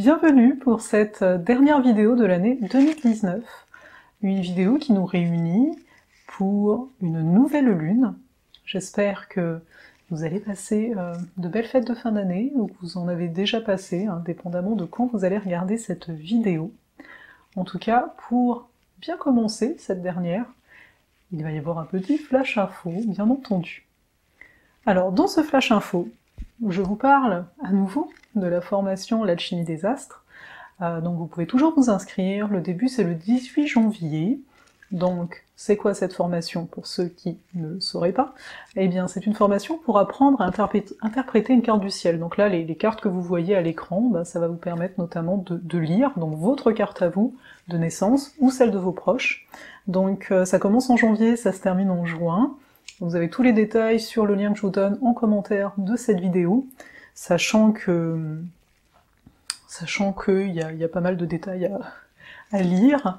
Bienvenue pour cette dernière vidéo de l'année 2019. Une vidéo qui nous réunit pour une nouvelle lune. J'espère que vous allez passer de belles fêtes de fin d'année, ou que vous en avez déjà passé, dépendamment de quand vous allez regarder cette vidéo. En tout cas, pour bien commencer cette dernière, il va y avoir un petit flash info, bien entendu. Alors, dans ce flash info, je vous parle à nouveau de la formation L'Alchimie des Astres. Donc vous pouvez toujours vous inscrire, le début c'est le 18 janvier. Donc c'est quoi cette formation pour ceux qui ne le sauraient pas? Eh bien c'est une formation pour apprendre à interpréter une carte du ciel. Donc là les cartes que vous voyez à l'écran, ça va vous permettre notamment de lire donc votre carte à vous de naissance ou celle de vos proches. Donc ça commence en janvier, ça se termine en juin. Vous avez tous les détails sur le lien que je vous donne en commentaire de cette vidéo, sachant qu'il y a pas mal de détails à lire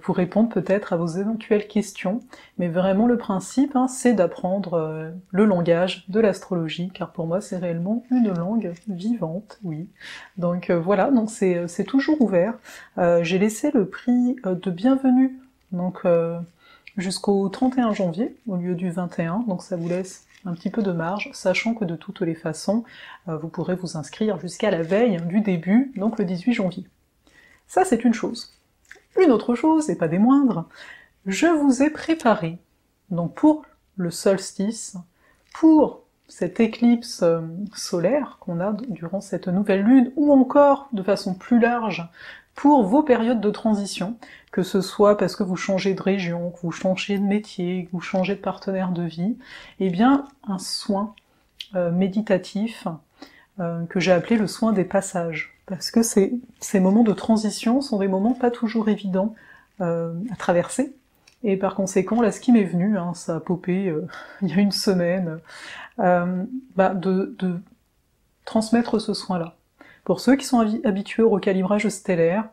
pour répondre peut-être à vos éventuelles questions, mais vraiment le principe c'est d'apprendre le langage de l'astrologie, car pour moi c'est réellement une langue vivante, oui. Donc voilà, donc c'est toujours ouvert. J'ai laissé le prix de bienvenue, donc jusqu'au 31 janvier, au lieu du 21, donc ça vous laisse un petit peu de marge, sachant que de toutes les façons, vous pourrez vous inscrire jusqu'à la veille du début, donc le 18 janvier. Ça c'est une chose. Une autre chose, et pas des moindres, je vous ai préparé, donc pour le solstice, pour cette éclipse solaire qu'on a durant cette nouvelle lune, ou encore, de façon plus large, pour vos périodes de transition, que ce soit parce que vous changez de région, que vous changez de métier, que vous changez de partenaire de vie, eh bien un soin méditatif que j'ai appelé le soin des passages, parce que ces moments de transition sont des moments pas toujours évidents à traverser, et par conséquent, là ce qui m'est venu, ça a popé il y a une semaine, de transmettre ce soin-là. Pour ceux qui sont habitués au recalibrage stellaire,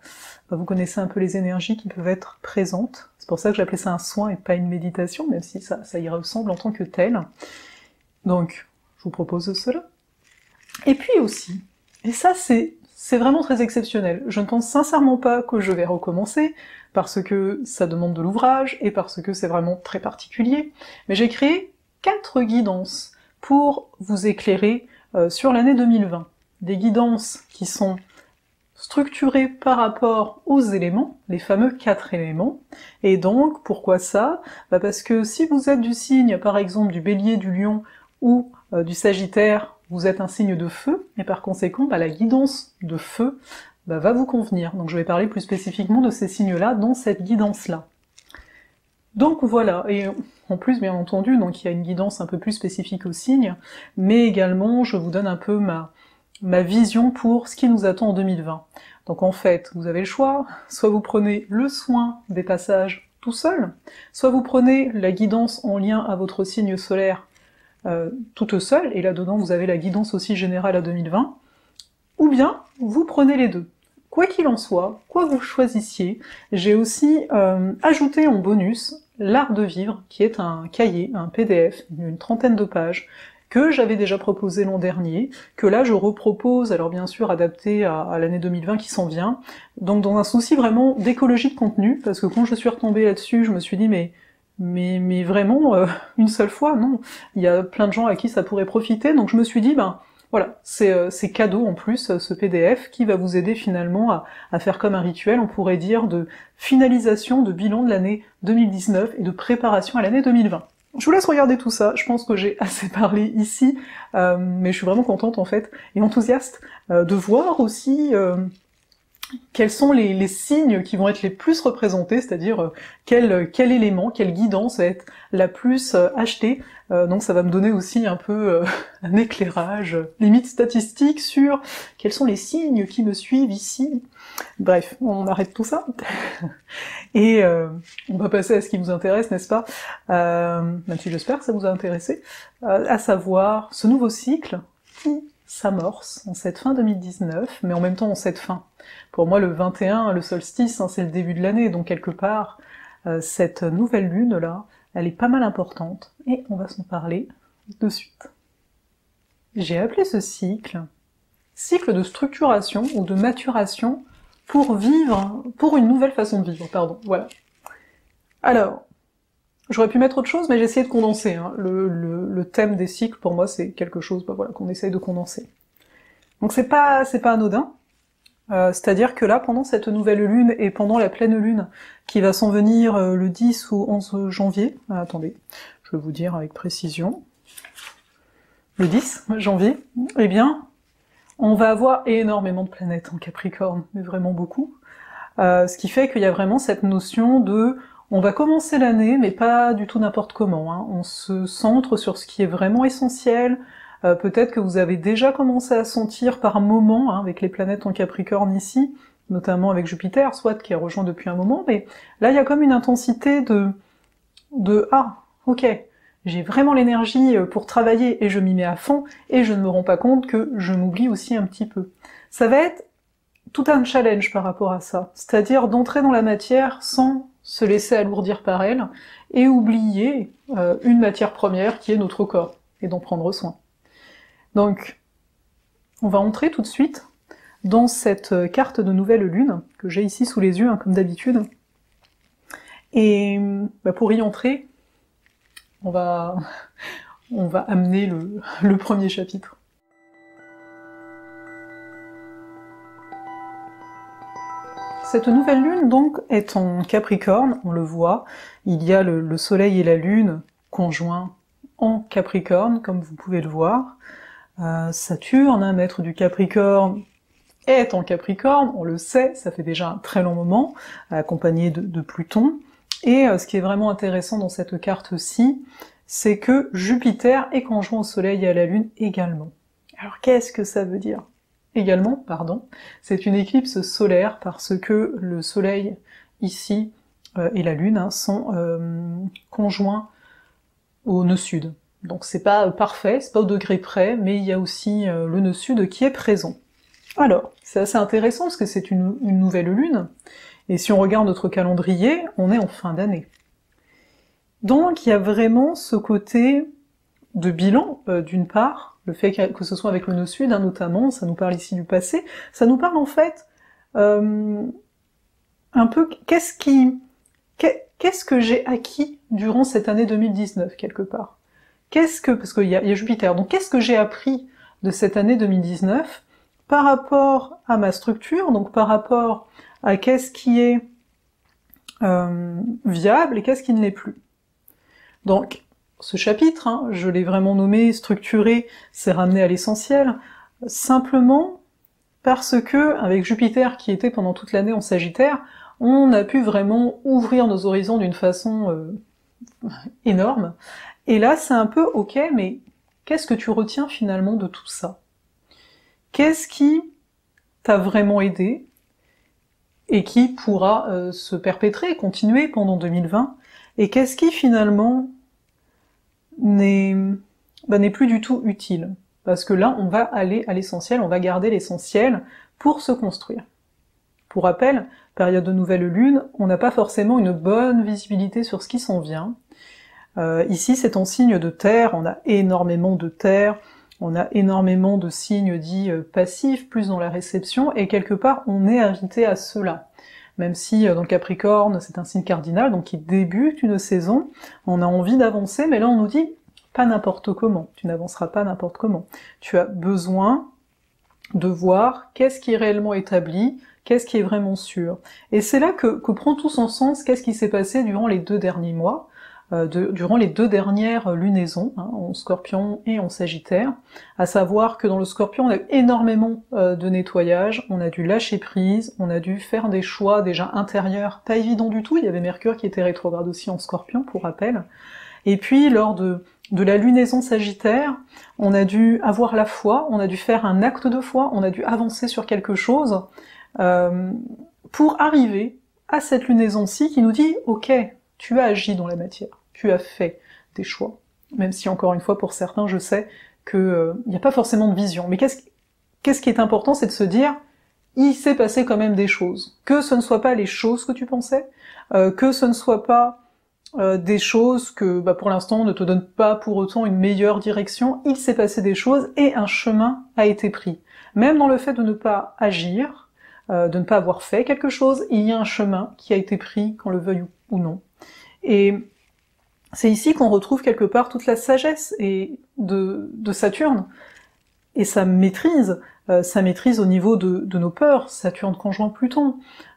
vous connaissez un peu les énergies qui peuvent être présentes. C'est pour ça que j'appelais ça un soin et pas une méditation, même si ça y ressemble en tant que tel. Donc, je vous propose cela. Et puis aussi, et ça c'est vraiment très exceptionnel, je ne pense sincèrement pas que je vais recommencer, parce que ça demande de l'ouvrage, et parce que c'est vraiment très particulier, mais j'ai créé 4 guidances pour vous éclairer sur l'année 2020. Des guidances qui sont structurées par rapport aux éléments, les fameux 4 éléments, et donc, pourquoi ça? Parce que si vous êtes du signe, par exemple, du Bélier, du Lion, ou du Sagittaire, vous êtes un signe de feu, et par conséquent, la guidance de feu va vous convenir. Donc je vais parler plus spécifiquement de ces signes-là dans cette guidance-là. Donc voilà, et en plus, bien entendu, donc il y a une guidance un peu plus spécifique aux signes, mais également, je vous donne un peu ma vision pour ce qui nous attend en 2020. Donc en fait, vous avez le choix, soit vous prenez le soin des passages tout seul, soit vous prenez la guidance en lien à votre signe solaire toute seule, et là-dedans vous avez la guidance aussi générale à 2020, ou bien vous prenez les deux. Quoi qu'il en soit, quoi que vous choisissiez, j'ai aussi ajouté en bonus l'art de vivre, qui est un cahier, un PDF, d'une 30aine de pages, que j'avais déjà proposé l'an dernier, que là je repropose, alors bien sûr adapté à l'année 2020 qui s'en vient, donc dans un souci vraiment d'écologie de contenu, parce que quand je suis retombée là-dessus, je me suis dit mais vraiment, une seule fois, non, il y a plein de gens à qui ça pourrait profiter, donc je me suis dit, voilà, c'est cadeau en plus, ce PDF, qui va vous aider finalement à faire comme un rituel, on pourrait dire, de finalisation, de bilan de l'année 2019 et de préparation à l'année 2020. Je vous laisse regarder tout ça, je pense que j'ai assez parlé ici, mais je suis vraiment contente en fait, et enthousiaste de voir aussi quels sont les signes qui vont être les plus représentés, c'est-à-dire quel élément, quelle guidance va être la plus achetée, donc ça va me donner aussi un peu un éclairage, limite statistique, sur quels sont les signes qui me suivent ici. Bref, on arrête tout ça, et on va passer à ce qui nous intéresse, n'est-ce pas, même si j'espère que ça vous a intéressé, à savoir ce nouveau cycle qui s'amorce en cette fin 2019, mais en même temps en cette fin. Pour moi, le 21, le solstice, c'est le début de l'année, donc quelque part, cette nouvelle lune-là, elle est pas mal importante, et on va s'en parler de suite. J'ai appelé ce cycle cycle de structuration ou de maturation pour vivre, pour une nouvelle façon de vivre, pardon, voilà. Alors, j'aurais pu mettre autre chose, mais j'ai essayé de condenser, hein. Le thème des cycles, pour moi, c'est quelque chose, voilà, qu'on essaye de condenser. Donc c'est pas anodin, c'est-à-dire que là, pendant cette nouvelle lune, et pendant la pleine lune, qui va s'en venir le 10 ou 11 janvier, attendez, je vais vous dire avec précision, le 10 janvier, eh bien, on va avoir énormément de planètes en Capricorne, mais vraiment beaucoup, ce qui fait qu'il y a vraiment cette notion de on va commencer l'année, mais pas du tout n'importe comment, hein. On se centre sur ce qui est vraiment essentiel, peut-être que vous avez déjà commencé à sentir par moment, hein, avec les planètes en Capricorne ici, notamment avec Jupiter, soit qui a rejoint depuis un moment, mais là il y a comme une intensité de ah, ok, j'ai vraiment l'énergie pour travailler et je m'y mets à fond, et je ne me rends pas compte que je m'oublie aussi un petit peu. Ça va être tout un challenge par rapport à ça, c'est-à-dire d'entrer dans la matière sans se laisser alourdir par elle, et oublier une matière première qui est notre corps, et d'en prendre soin. Donc, on va entrer tout de suite dans cette carte de nouvelle lune, que j'ai ici sous les yeux, hein, comme d'habitude, et pour y entrer, on va amener le premier chapitre. Cette nouvelle lune, donc, est en Capricorne, on le voit, il y a le soleil et la lune conjoints en Capricorne, comme vous pouvez le voir. Saturne, un maître du Capricorne, est en Capricorne, on le sait, ça fait déjà un très long moment, accompagné de Pluton, et ce qui est vraiment intéressant dans cette carte-ci, c'est que Jupiter est conjoint au soleil et à la lune également. Alors qu'est-ce que ça veut dire ? Également, pardon, c'est une éclipse solaire parce que le soleil ici et la lune sont conjoints au nœud sud. Donc c'est pas parfait, c'est pas au degré près, mais il y a aussi le nœud sud qui est présent. Alors, c'est assez intéressant parce que c'est une nouvelle lune, et si on regarde notre calendrier, on est en fin d'année. Donc il y a vraiment ce côté de bilan, d'une part, le fait que ce soit avec le nœud sud, hein, notamment, ça nous parle ici du passé, ça nous parle en fait un peu qu'est-ce que j'ai acquis durant cette année 2019, quelque part. Parce qu'il y a Jupiter, donc qu'est-ce que j'ai appris de cette année 2019 par rapport à ma structure, donc par rapport à qu'est-ce qui est viable et qu'est-ce qui ne l'est plus. Donc, ce chapitre, hein, je l'ai vraiment nommé, structuré, c'est ramené à l'essentiel, simplement parce que, avec Jupiter qui était pendant toute l'année en Sagittaire, on a pu vraiment ouvrir nos horizons d'une façon énorme, et là c'est un peu, ok, mais qu'est-ce que tu retiens finalement de tout ça? Qu'est-ce qui t'a vraiment aidé, et qui pourra se perpétrer, continuer pendant 2020, et qu'est-ce qui finalement n'est plus du tout utile, parce que là on va aller à l'essentiel, on va garder l'essentiel pour se construire. Pour rappel, période de nouvelle lune, on n'a pas forcément une bonne visibilité sur ce qui s'en vient. Ici c'est en signe de terre, on a énormément de terre, on a énormément de signes dits passifs, plus dans la réception, et quelque part on est invité à cela. Même si dans le Capricorne, c'est un signe cardinal, donc qui débute une saison, on a envie d'avancer, mais là on nous dit, pas n'importe comment, tu n'avanceras pas n'importe comment. Tu as besoin de voir qu'est-ce qui est réellement établi, qu'est-ce qui est vraiment sûr. Et c'est là que prend tout son sens, qu'est-ce qui s'est passé durant les 2 derniers mois, durant les 2 dernières lunaisons, hein, en Scorpion et en Sagittaire, à savoir que dans le Scorpion, on a eu énormément de nettoyage, on a dû lâcher prise, on a dû faire des choix déjà intérieurs, pas évident du tout, il y avait Mercure qui était rétrograde aussi en Scorpion, pour rappel, et puis lors de la lunaison Sagittaire, on a dû avoir la foi, on a dû faire un acte de foi, on a dû avancer sur quelque chose, pour arriver à cette lunaison-ci qui nous dit « Ok, tu as agi dans la matière, tu as fait des choix. » Même si, encore une fois, pour certains, je sais qu'il n'y a pas forcément de vision. Mais qu'est-ce qui est important, c'est de se dire « Il s'est passé quand même des choses. » Que ce ne soit pas les choses que tu pensais, que ce ne soit pas des choses que pour l'instant ne te donnent pas pour autant une meilleure direction, il s'est passé des choses et un chemin a été pris. Même dans le fait de ne pas agir, de ne pas avoir fait quelque chose, il y a un chemin qui a été pris, qu'on le veuille ou non. Et c'est ici qu'on retrouve quelque part toute la sagesse de Saturne, et sa maîtrise au niveau de nos peurs, Saturne conjoint Pluton.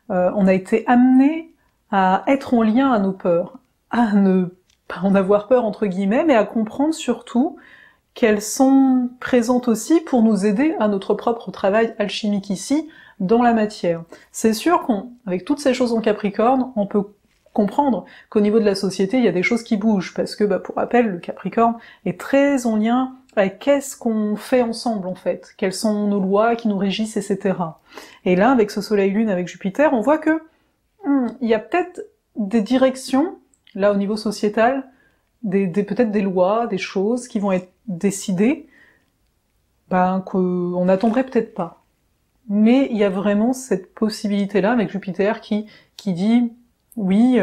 On a été amené à être en lien à nos peurs, à ne pas en avoir peur entre guillemets, mais à comprendre surtout qu'elles sont présentes aussi pour nous aider à notre propre travail alchimique ici, dans la matière. C'est sûr qu'avec toutes ces choses en Capricorne, on peut comprendre qu'au niveau de la société, il y a des choses qui bougent, parce que, pour rappel, le Capricorne est très en lien avec qu'est-ce qu'on fait ensemble, en fait, quelles sont nos lois qui nous régissent, etc. Et là, avec ce Soleil-Lune, avec Jupiter, on voit que il y a peut-être des directions, là, au niveau sociétal, peut-être des lois, des choses qui vont être décidées, qu'on n'attendrait peut-être pas. Mais il y a vraiment cette possibilité-là avec Jupiter qui dit oui,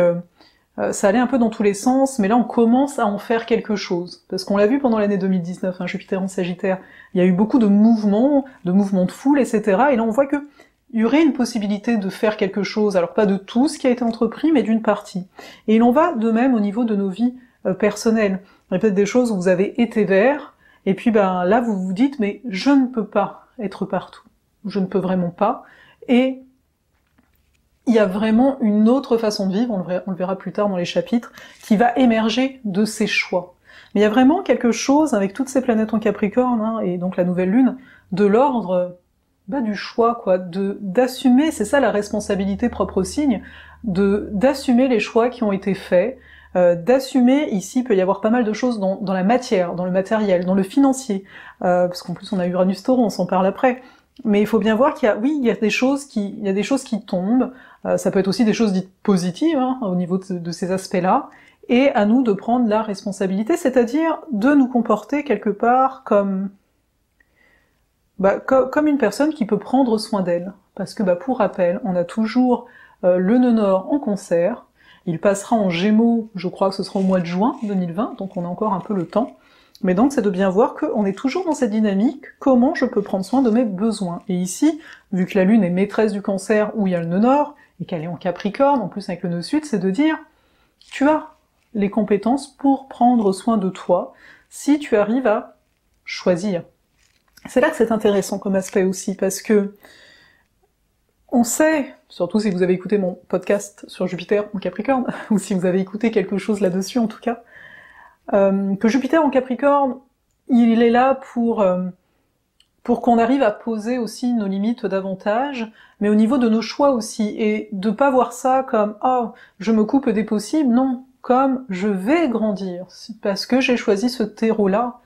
ça allait un peu dans tous les sens, mais là on commence à en faire quelque chose. Parce qu'on l'a vu pendant l'année 2019, Jupiter en Sagittaire, il y a eu beaucoup de mouvements de foule, etc. Et là on voit que il y aurait une possibilité de faire quelque chose, alors pas de tout ce qui a été entrepris, mais d'une partie. Et il en va de même au niveau de nos vies personnelles. Il y a peut-être des choses où vous avez été vers, et puis là vous vous dites, mais je ne peux pas être partout. Je ne peux vraiment pas. Et il y a vraiment une autre façon de vivre, on le verra plus tard dans les chapitres, qui va émerger de ces choix. Mais il y a vraiment quelque chose, avec toutes ces planètes en Capricorne, et donc la nouvelle lune, de l'ordre du choix, d'assumer, c'est ça la responsabilité propre au signe, d'assumer les choix qui ont été faits, d'assumer, ici il peut y avoir pas mal de choses dans la matière, dans le matériel, dans le financier, parce qu'en plus on a Uranus Taureau, on s'en parle après. Mais il faut bien voir qu'il y a des choses qui tombent, ça peut être aussi des choses dites positives, au niveau de ces aspects-là, et à nous de prendre la responsabilité, c'est-à-dire de nous comporter quelque part comme une personne qui peut prendre soin d'elle. Parce que, pour rappel, on a toujours le nœud nord en Cancer, il passera en Gémeaux, je crois que ce sera au mois de juin 2020, donc on a encore un peu le temps. Mais donc c'est de bien voir qu'on est toujours dans cette dynamique, comment je peux prendre soin de mes besoins. Et ici, vu que la Lune est maîtresse du Cancer, où il y a le nœud nord, et qu'elle est en Capricorne, en plus avec le nœud sud, c'est de dire, tu as les compétences pour prendre soin de toi, si tu arrives à choisir. C'est là que c'est intéressant comme aspect aussi, parce que on sait, surtout si vous avez écouté mon podcast sur Jupiter en Capricorne, ou si vous avez écouté quelque chose là-dessus en tout cas, que Jupiter en Capricorne, il est là pour qu'on arrive à poser aussi nos limites davantage, mais au niveau de nos choix aussi, et de pas voir ça comme « oh, je me coupe des possibles », non, comme « je vais grandir », parce que j'ai choisi ce terreau-là.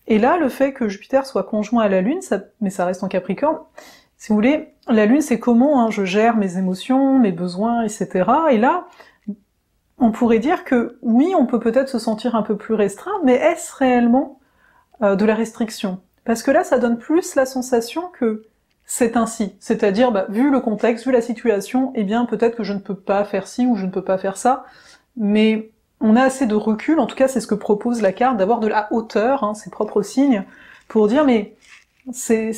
Et là, le fait que Jupiter soit conjoint à la Lune, mais ça reste en Capricorne, si vous voulez, la Lune c'est comment je gère mes émotions, mes besoins, etc. Et là, on pourrait dire que oui, on peut peut-être se sentir un peu plus restreint, mais est-ce réellement de la restriction? Parce que là, ça donne plus la sensation que c'est ainsi. C'est-à-dire, vu le contexte, vu la situation, eh bien peut-être que je ne peux pas faire ci ou je ne peux pas faire ça, mais on a assez de recul, en tout cas c'est ce que propose la carte, d'avoir de la hauteur, ses propres signes, pour dire mais c'est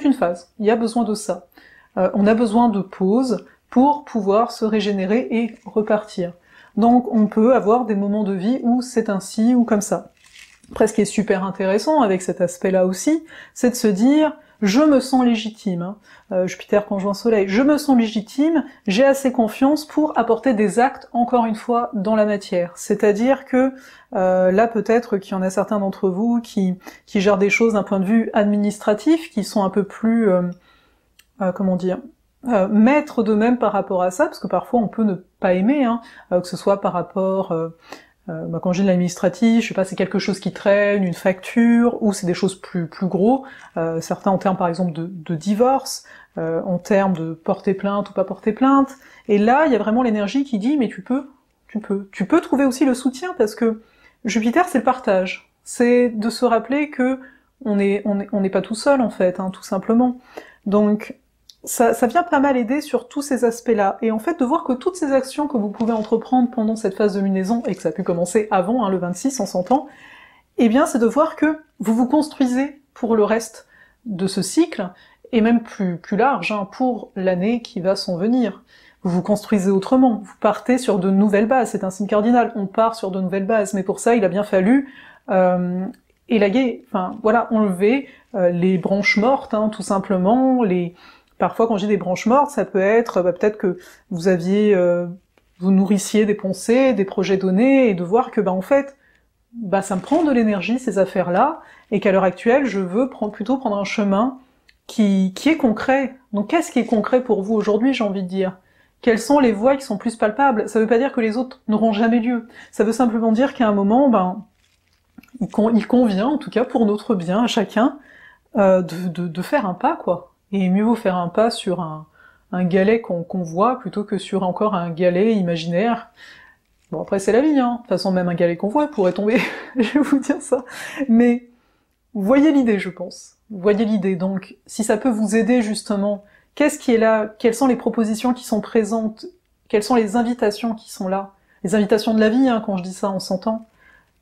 une phase, il y a besoin de ça. On a besoin de pause pour pouvoir se régénérer et repartir. Donc on peut avoir des moments de vie où c'est ainsi ou comme ça. Après, ce qui est super intéressant avec cet aspect-là aussi, c'est de se dire je me sens légitime, Jupiter conjoint Soleil, je me sens légitime, j'ai assez confiance pour apporter des actes, encore une fois, dans la matière. C'est-à-dire que là, peut-être qu'il y en a certains d'entre vous qui gèrent des choses d'un point de vue administratif, qui sont un peu plus, maîtres d'eux-mêmes par rapport à ça, parce que parfois on peut ne pas aimer, que ce soit par rapport... quand je dis de l'administratif, je sais pas, c'est quelque chose qui traîne, une facture, ou c'est des choses plus gros, certains en termes par exemple de divorce, en termes de porter plainte ou pas porter plainte, et là il y a vraiment l'énergie qui dit mais tu peux trouver aussi le soutien, parce que Jupiter c'est le partage, c'est de se rappeler que on n'est pas tout seul en fait, tout simplement. Donc ça vient pas mal aider sur tous ces aspects-là. Et en fait, de voir que toutes ces actions que vous pouvez entreprendre pendant cette phase de lunaison, et que ça a pu commencer avant, hein, le 26, on s'entend, eh bien, c'est de voir que vous vous construisez pour le reste de ce cycle, et même plus large, hein, pour l'année qui va s'en venir. Vous vous construisez autrement, vous partez sur de nouvelles bases, c'est un signe cardinal, on part sur de nouvelles bases, mais pour ça, il a bien fallu élaguer, enfin, voilà, enlever les branches mortes, hein, tout simplement, Parfois, quand j'ai des branches mortes, ça peut être peut-être que vous aviez, vous nourrissiez des pensées, des projets donnés, et de voir que, en fait, ça me prend de l'énergie, ces affaires-là, et qu'à l'heure actuelle, je veux plutôt prendre un chemin qui est concret. Donc, qu'est-ce qui est concret pour vous aujourd'hui, j'ai envie de dire? Quelles sont les voies qui sont plus palpables? Ça veut pas dire que les autres n'auront jamais lieu. Ça veut simplement dire qu'à un moment, il convient, en tout cas pour notre bien, à chacun, de faire un pas, quoi. Et mieux vaut faire un pas sur un galet qu'on voit plutôt que sur encore un galet imaginaire. Bon, après c'est la vie, hein. De toute façon, même un galet qu'on voit pourrait tomber, je vais vous dire ça. Mais vous voyez l'idée, je pense. Vous voyez l'idée. Donc, si ça peut vous aider justement, qu'est-ce qui est là? Quelles sont les propositions qui sont présentes? Quelles sont les invitations qui sont là? Les invitations de la vie, hein, quand je dis ça, on s'entend.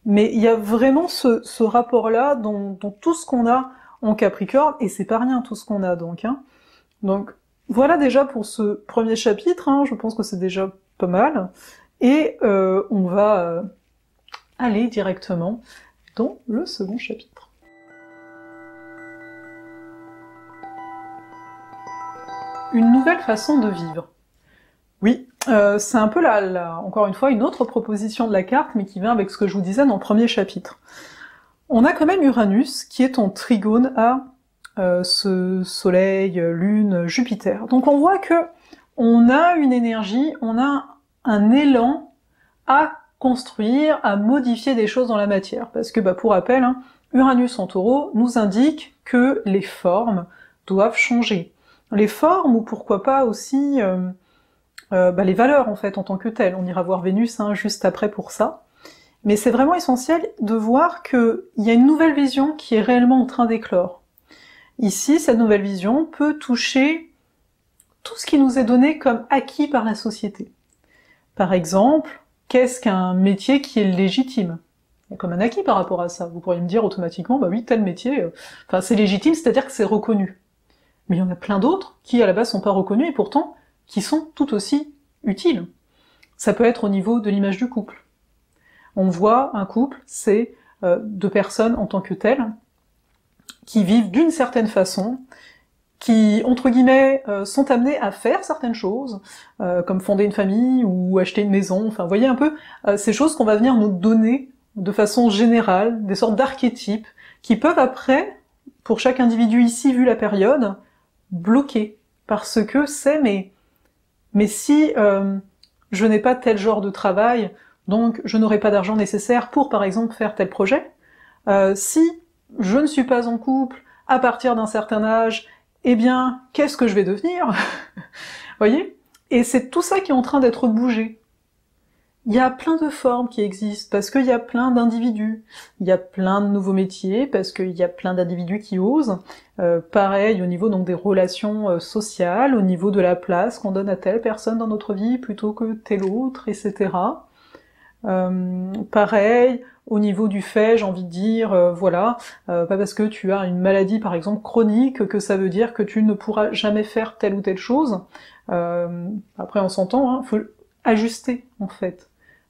Mais il y a vraiment ce rapport-là dans tout ce qu'on a en Capricorne, et c'est pas rien tout ce qu'on a donc. Hein. Donc voilà déjà pour ce premier chapitre, hein, je pense que c'est déjà pas mal, et on va aller directement dans le second chapitre. Une nouvelle façon de vivre. Oui, c'est un peu encore une fois, une autre proposition de la carte, mais qui vient avec ce que je vous disais dans le premier chapitre. On a quand même Uranus, qui est en trigone à ce Soleil, Lune, Jupiter. Donc on voit que on a une énergie, on a un élan à construire, à modifier des choses dans la matière. Parce que, pour rappel, hein, Uranus en Taureau nous indique que les formes doivent changer. Les formes, ou pourquoi pas aussi les valeurs, en fait, en tant que telles. On ira voir Vénus juste après pour ça. Mais c'est vraiment essentiel de voir qu'il y a une nouvelle vision qui est réellement en train d'éclore. Ici, cette nouvelle vision peut toucher tout ce qui nous est donné comme acquis par la société. Par exemple, qu'est-ce qu'un métier qui est légitime? Il y a comme un acquis par rapport à ça. Vous pourriez me dire automatiquement, oui, tel métier, c'est légitime, c'est-à-dire que c'est reconnu. Mais il y en a plein d'autres qui, à la base, sont pas reconnus et pourtant, qui sont tout aussi utiles. Ça peut être au niveau de l'image du couple. On voit un couple, c'est deux personnes en tant que telles, qui vivent d'une certaine façon, qui, entre guillemets, sont amenés à faire certaines choses, comme fonder une famille ou acheter une maison, enfin, vous voyez un peu ces choses qu'on va venir nous donner de façon générale, des sortes d'archétypes, qui peuvent après, pour chaque individu ici, vu la période, bloquer. Parce que c'est, mais si je n'ai pas tel genre de travail, donc je n'aurai pas d'argent nécessaire pour, par exemple, faire tel projet. Si je ne suis pas en couple à partir d'un certain âge, eh bien, qu'est-ce que je vais devenir? Voyez? Et c'est tout ça qui est en train d'être bougé. Il y a plein de formes qui existent, parce qu'il y a plein d'individus. Il y a plein de nouveaux métiers, parce qu'il y a plein d'individus qui osent. Pareil au niveau donc des relations sociales, au niveau de la place qu'on donne à telle personne dans notre vie plutôt que telle autre, etc. Pareil, au niveau du fait, j'ai envie de dire, pas parce que tu as une maladie par exemple chronique que ça veut dire que tu ne pourras jamais faire telle ou telle chose. Après on s'entend, hein, faut ajuster en fait,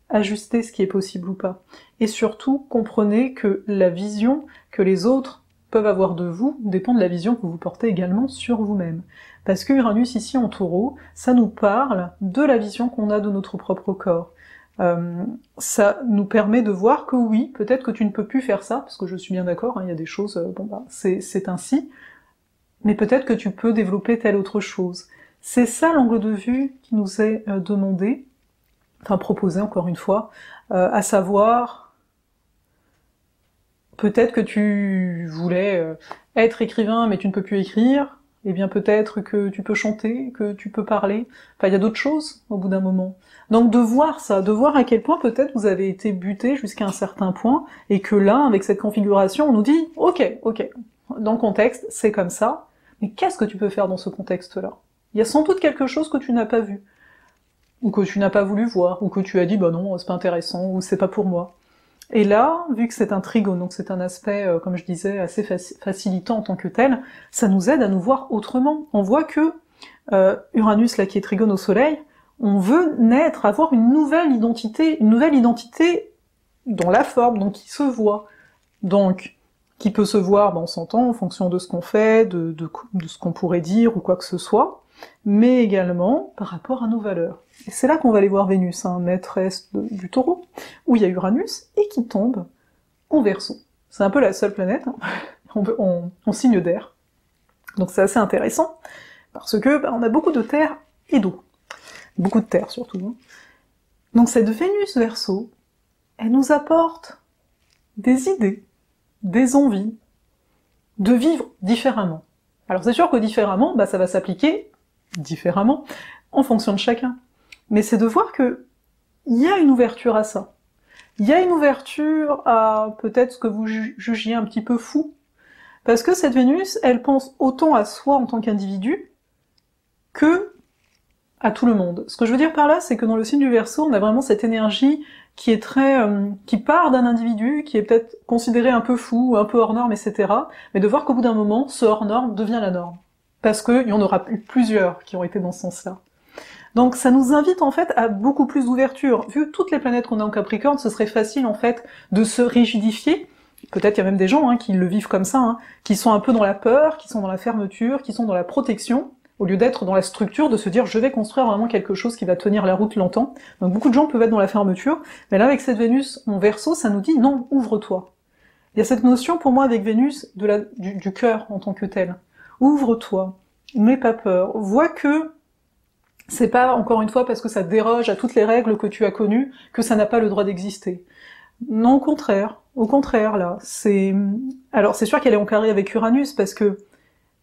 ajuster ce qui est possible ou pas. Et surtout, comprenez que la vision que les autres peuvent avoir de vous dépend de la vision que vous portez également sur vous-même. Parce que Uranus ici en Taureau, ça nous parle de la vision qu'on a de notre propre corps. Ça nous permet de voir que oui, peut-être que tu ne peux plus faire ça, parce que je suis bien d'accord, hein, il y a des choses, c'est ainsi, mais peut-être que tu peux développer telle autre chose. C'est ça l'angle de vue qui nous est demandé, enfin proposé encore une fois, à savoir, peut-être que tu voulais être écrivain mais tu ne peux plus écrire, eh bien peut-être que tu peux chanter, que tu peux parler, enfin il y a d'autres choses au bout d'un moment. Donc de voir ça, de voir à quel point peut-être vous avez été buté jusqu'à un certain point, et que là, avec cette configuration, on nous dit « Ok, dans le contexte, c'est comme ça, mais qu'est-ce que tu peux faire dans ce contexte-là » Il y a sans doute quelque chose que tu n'as pas vu, ou que tu n'as pas voulu voir, ou que tu as dit bah non, c'est pas intéressant, ou c'est pas pour moi. Et là, vu que c'est un trigone, donc c'est un aspect, comme je disais, assez facilitant en tant que tel, ça nous aide à nous voir autrement. On voit que Uranus, là, qui est trigone au soleil, on veut naître, avoir une nouvelle identité dans la forme, donc qui se voit. Donc, qui peut se voir, ben, on s'entend, en fonction de ce qu'on fait, de ce qu'on pourrait dire, ou quoi que ce soit, mais également par rapport à nos valeurs. Et c'est là qu'on va aller voir Vénus, hein, maîtresse du Taureau, où il y a Uranus, et qui tombe en Verseau. C'est un peu la seule planète, hein, en signe d'air. Donc c'est assez intéressant, parce que on a beaucoup de terre et d'eau. Beaucoup de terre surtout. Hein. Donc cette Vénus Verseau, elle nous apporte des idées, des envies, de vivre différemment. Alors c'est sûr que différemment, ça va s'appliquer différemment, en fonction de chacun. Mais c'est de voir que il y a une ouverture à ça. Il y a une ouverture à peut-être ce que vous jugiez un petit peu fou. Parce que cette Vénus, elle pense autant à soi en tant qu'individu, que à tout le monde. Ce que je veux dire par là, c'est que dans le signe du Verseau, on a vraiment cette énergie qui est qui part d'un individu, qui est peut-être considéré un peu fou, un peu hors norme, etc. Mais de voir qu'au bout d'un moment, ce hors norme devient la norme. Parce qu'il y en aura eu plusieurs qui ont été dans ce sens-là. Donc ça nous invite en fait à beaucoup plus d'ouverture. Vu toutes les planètes qu'on a en Capricorne, ce serait facile en fait de se rigidifier. Peut-être il y a même des gens qui le vivent comme ça, qui sont un peu dans la peur, qui sont dans la fermeture, qui sont dans la protection, au lieu d'être dans la structure, de se dire je vais construire vraiment quelque chose qui va tenir la route longtemps. Donc beaucoup de gens peuvent être dans la fermeture, mais là avec cette Vénus en Verseau, ça nous dit non, ouvre-toi. Il y a cette notion pour moi avec Vénus du cœur en tant que tel. Ouvre-toi, n'aie pas peur, vois que c'est pas, encore une fois, parce que ça déroge à toutes les règles que tu as connues, que ça n'a pas le droit d'exister. Non, au contraire, là, alors c'est sûr qu'elle est en carré avec Uranus, parce que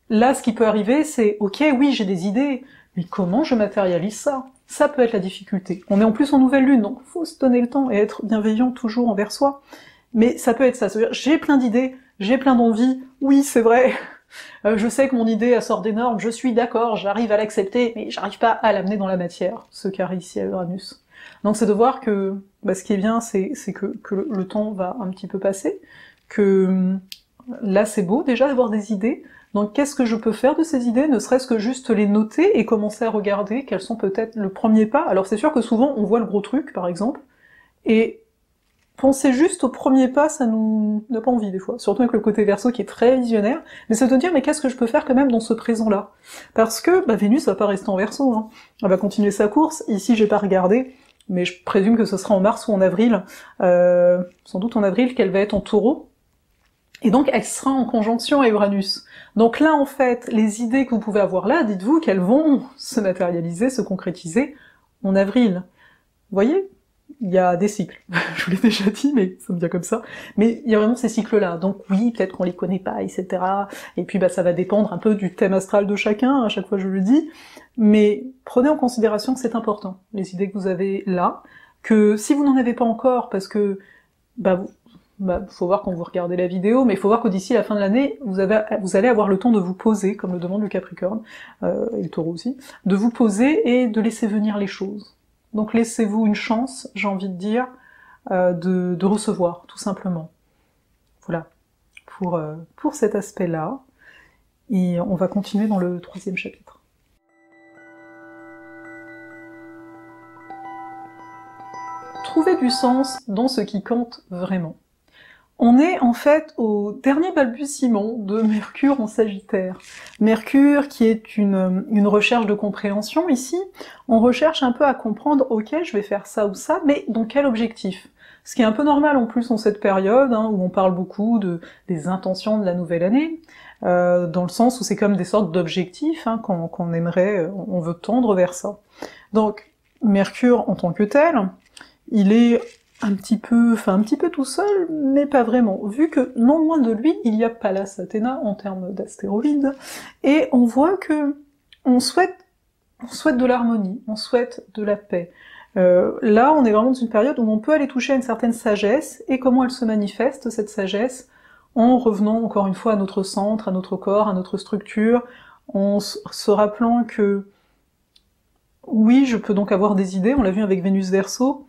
là, ce qui peut arriver, c'est, ok, oui, j'ai des idées, mais comment je matérialise ça? Ça peut être la difficulté. On est en plus en nouvelle lune, donc faut se donner le temps et être bienveillant toujours envers soi. Mais ça peut être ça, c'est-à-dire, j'ai plein d'idées, j'ai plein d'envies, oui, c'est vrai, je sais que mon idée, elle sort des normes, je suis d'accord, j'arrive à l'accepter, mais j'arrive pas à l'amener dans la matière, ce carré ici à Uranus. Donc c'est de voir que, ce qui est bien, c'est que le temps va un petit peu passer, que là c'est beau déjà d'avoir des idées, donc qu'est-ce que je peux faire de ces idées, ne serait-ce que juste les noter et commencer à regarder quels sont peut-être le premier pas. Alors c'est sûr que souvent on voit le gros truc, par exemple, et penser juste au premier pas, ça nous n'a pas envie des fois, surtout avec le côté Verseau qui est très visionnaire, mais c'est de dire mais qu'est-ce que je peux faire quand même dans ce présent-là? Parce que Vénus va pas rester en Verseau, elle va continuer sa course, ici j'ai pas regardé, mais je présume que ce sera en mars ou en avril, sans doute en avril qu'elle va être en Taureau, et donc elle sera en conjonction à Uranus. Donc là en fait, les idées que vous pouvez avoir là, dites-vous qu'elles vont se matérialiser, se concrétiser en avril. Vous voyez? Il y a des cycles, je vous l'ai déjà dit, mais ça me vient comme ça, mais il y a vraiment ces cycles-là, donc oui, peut-être qu'on les connaît pas, etc., et puis ça va dépendre un peu du thème astral de chacun, à chaque fois je le dis, mais prenez en considération que c'est important, les idées que vous avez là, que si vous n'en avez pas encore, parce que, faut voir quand vous regardez la vidéo, mais il faut voir que d'ici la fin de l'année, vous allez avoir le temps de vous poser, comme le demande le Capricorne, et le Taureau aussi, de vous poser et de laisser venir les choses. Donc laissez-vous une chance, j'ai envie de dire, de recevoir, tout simplement. Voilà, pour cet aspect-là. Et on va continuer dans le 3e chapitre. Trouver du sens dans ce qui compte vraiment. On est en fait au dernier balbutiement de Mercure en Sagittaire. Mercure qui est une recherche de compréhension ici, on recherche un peu à comprendre, ok, je vais faire ça ou ça, mais dans quel objectif? Ce qui est un peu normal en plus en cette période, où on parle beaucoup des intentions de la nouvelle année, dans le sens où c'est comme des sortes d'objectifs qu'on aimerait, on veut tendre vers ça. Donc Mercure en tant que tel, il est un petit peu tout seul, mais pas vraiment, vu que non loin de lui, il y a Pallas Athéna en termes d'astéroïdes, et on voit que on souhaite de l'harmonie, on souhaite de la paix. Là, on est vraiment dans une période où on peut aller toucher à une certaine sagesse, et comment elle se manifeste, cette sagesse, en revenant encore une fois à notre centre, à notre corps, à notre structure, en se rappelant que oui, je peux donc avoir des idées, on l'a vu avec Vénus Verseau,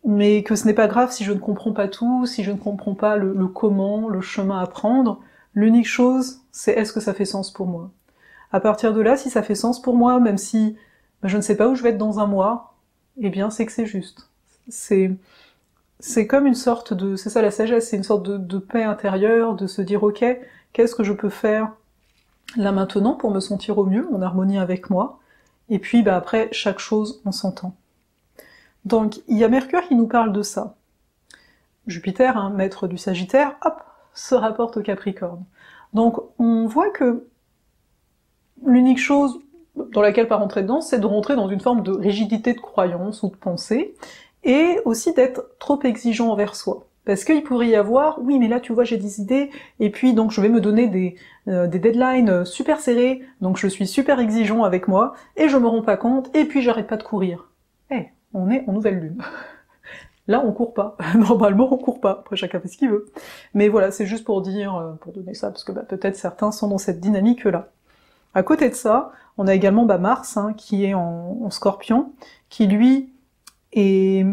mais que ce n'est pas grave si je ne comprends pas tout, si je ne comprends pas le comment, le chemin à prendre. L'unique chose, c'est est-ce que ça fait sens pour moi. À partir de là, si ça fait sens pour moi, même si je ne sais pas où je vais être dans un mois, eh bien c'est que c'est juste. C'est comme une sorte de... C'est ça la sagesse, c'est une sorte de paix intérieure, de se dire ok, qu'est-ce que je peux faire là maintenant pour me sentir au mieux, en harmonie avec moi, et puis après, chaque chose, on s'entend. Donc, il y a Mercure qui nous parle de ça. Jupiter, hein, maître du Sagittaire, hop, se rapporte au Capricorne. Donc, on voit que l'unique chose dans laquelle pas rentrer dedans, c'est de rentrer dans une forme de rigidité de croyance ou de pensée, et aussi d'être trop exigeant envers soi. Parce qu'il pourrait y avoir, oui mais là tu vois j'ai des idées, et puis donc je vais me donner des deadlines super serrés, donc je suis super exigeant avec moi, et je me rends pas compte, et puis j'arrête pas de courir. On est en nouvelle lune. Là, on court pas. Normalement, on court pas. Après, chacun fait ce qu'il veut. Mais voilà, c'est juste pour dire, pour donner ça, parce que peut-être certains sont dans cette dynamique-là. À côté de ça, on a également Mars, hein, qui est en Scorpion, qui lui est...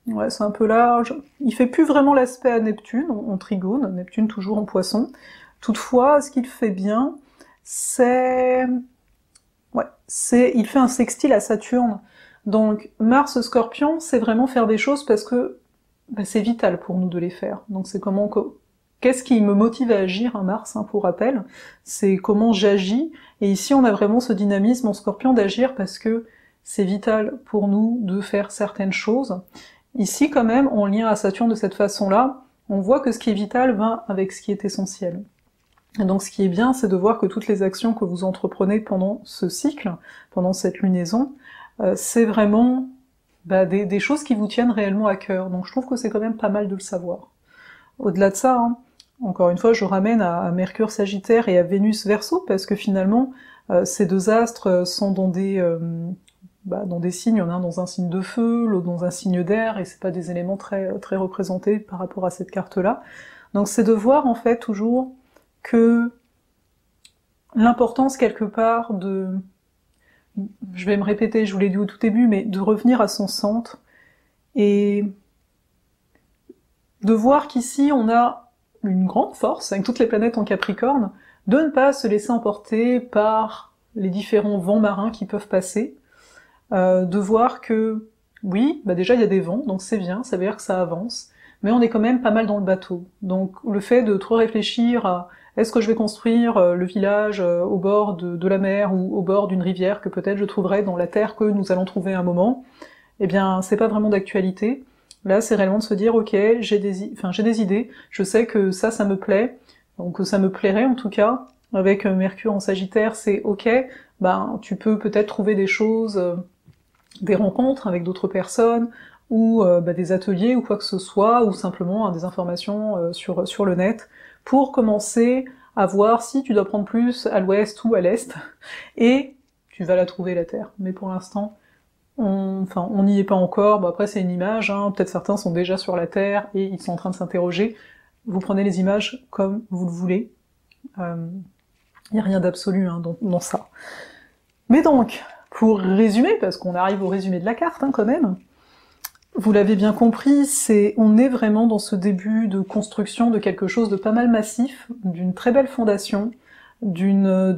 Ouais, c'est un peu large. Il fait plus vraiment l'aspect à Neptune, en trigone, Neptune toujours en Poisson. Toutefois, ce qu'il fait bien, c'est... Ouais, il fait un sextile à Saturne. Donc Mars Scorpion, c'est vraiment faire des choses parce que c'est vital pour nous de les faire. Donc c'est qu'est-ce qui me motive à agir, hein, Mars, hein, pour rappel, c'est comment j'agis, et ici on a vraiment ce dynamisme en Scorpion d'agir parce que c'est vital pour nous de faire certaines choses. Ici quand même, en lien à Saturne de cette façon-là, on voit que ce qui est vital va avec ce qui est essentiel. Et donc ce qui est bien, c'est de voir que toutes les actions que vous entreprenez pendant ce cycle, pendant cette lunaison, c'est vraiment des choses qui vous tiennent réellement à cœur. Donc je trouve que c'est quand même pas mal de le savoir. Au-delà de ça, hein, encore une fois, je ramène à Mercure Sagittaire et à Vénus Verseau, parce que finalement, ces deux astres sont dans des signes, il y en a un dans un signe de feu, l'autre dans un signe d'air, et c'est pas des éléments très représentés par rapport à cette carte-là. Donc c'est de voir en fait toujours que l'importance quelque part je vais me répéter, je vous l'ai dit au tout début, mais de revenir à son centre, et de voir qu'ici on a une grande force, avec toutes les planètes en Capricorne, de ne pas se laisser emporter par les différents vents marins qui peuvent passer, de voir que, oui, déjà il y a des vents, donc c'est bien, ça veut dire que ça avance, mais on est quand même pas mal dans le bateau. Donc le fait de trop réfléchir à est-ce que je vais construire le village au bord de la mer ou au bord d'une rivière que peut-être je trouverai dans la terre que nous allons trouver à un moment, eh bien c'est pas vraiment d'actualité. Là c'est réellement de se dire ok, j'ai des idées, je sais que ça me plaît, donc ça me plairait en tout cas, avec Mercure en Sagittaire, c'est ok, tu peux peut-être trouver des choses, des rencontres avec d'autres personnes, ou des ateliers ou quoi que ce soit, ou simplement des informations sur le net, pour commencer à voir si tu dois prendre plus à l'ouest ou à l'est, et tu vas la trouver la Terre. Mais pour l'instant, on n'y est pas encore. Après c'est une image, hein, peut-être certains sont déjà sur la Terre et ils sont en train de s'interroger. Vous prenez les images comme vous le voulez. Il n'y a rien d'absolu hein, dans ça. Mais donc, pour résumer, parce qu'on arrive au résumé de la carte hein, quand même, vous l'avez bien compris, on est vraiment dans ce début de construction de quelque chose de pas mal massif, d'une très belle fondation, on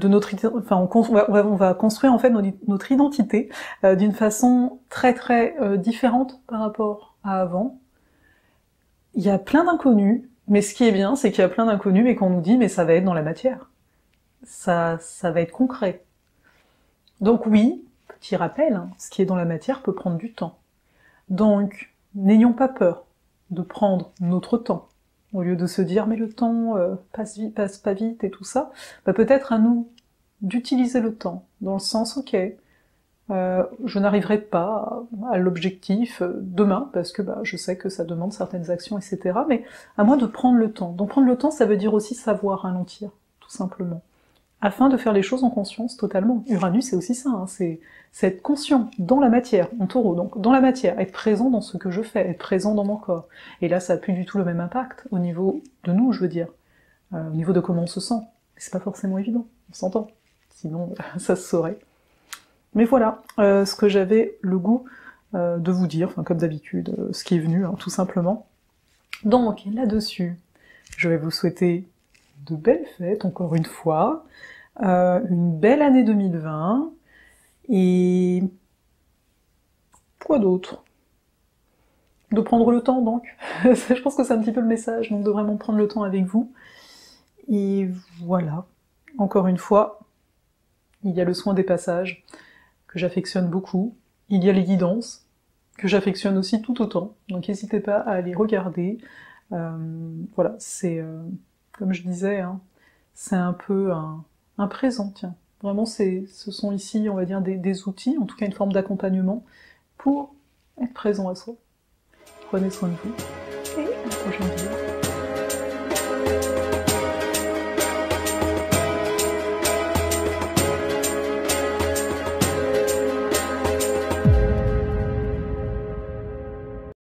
va construire en fait notre identité d'une façon très différente par rapport à avant. Il y a plein d'inconnus, mais ce qui est bien, c'est qu'il y a plein d'inconnus et qu'on nous dit mais ça va être dans la matière, ça va être concret. Donc oui, petit rappel, hein, ce qui est dans la matière peut prendre du temps. Donc, n'ayons pas peur de prendre notre temps, au lieu de se dire mais le temps passe pas vite et tout ça, peut-être à nous d'utiliser le temps, dans le sens ok, je n'arriverai pas à l'objectif demain, parce que je sais que ça demande certaines actions, etc. Mais à moi de prendre le temps. Donc prendre le temps, ça veut dire aussi savoir ralentir, tout simplement. Afin de faire les choses en conscience totalement. Uranus, c'est aussi ça, hein, c'est être conscient dans la matière, en taureau, donc dans la matière, être présent dans ce que je fais, être présent dans mon corps. Et là, ça n'a plus du tout le même impact au niveau de nous, je veux dire, au niveau de comment on se sent. C'est pas forcément évident, on s'entend, sinon ça se saurait. Mais voilà, ce que j'avais le goût de vous dire, enfin comme d'habitude, ce qui est venu, hein, tout simplement. Donc, là-dessus, je vais vous souhaiter de belles fêtes, encore une fois, une belle année 2020, et quoi d'autre? De prendre le temps, donc. Je pense que c'est un petit peu le message, donc de vraiment prendre le temps avec vous. Et voilà, encore une fois, il y a le soin des passages, que j'affectionne beaucoup, il y a les guidances, que j'affectionne aussi tout autant, donc n'hésitez pas à aller regarder. Voilà, c'est, comme je disais, hein, c'est un peu un présent, tiens. Vraiment, ce sont ici, on va dire, des outils, en tout cas une forme d'accompagnement, pour être présent à soi. Prenez soin de vous, et à la prochaine vidéo.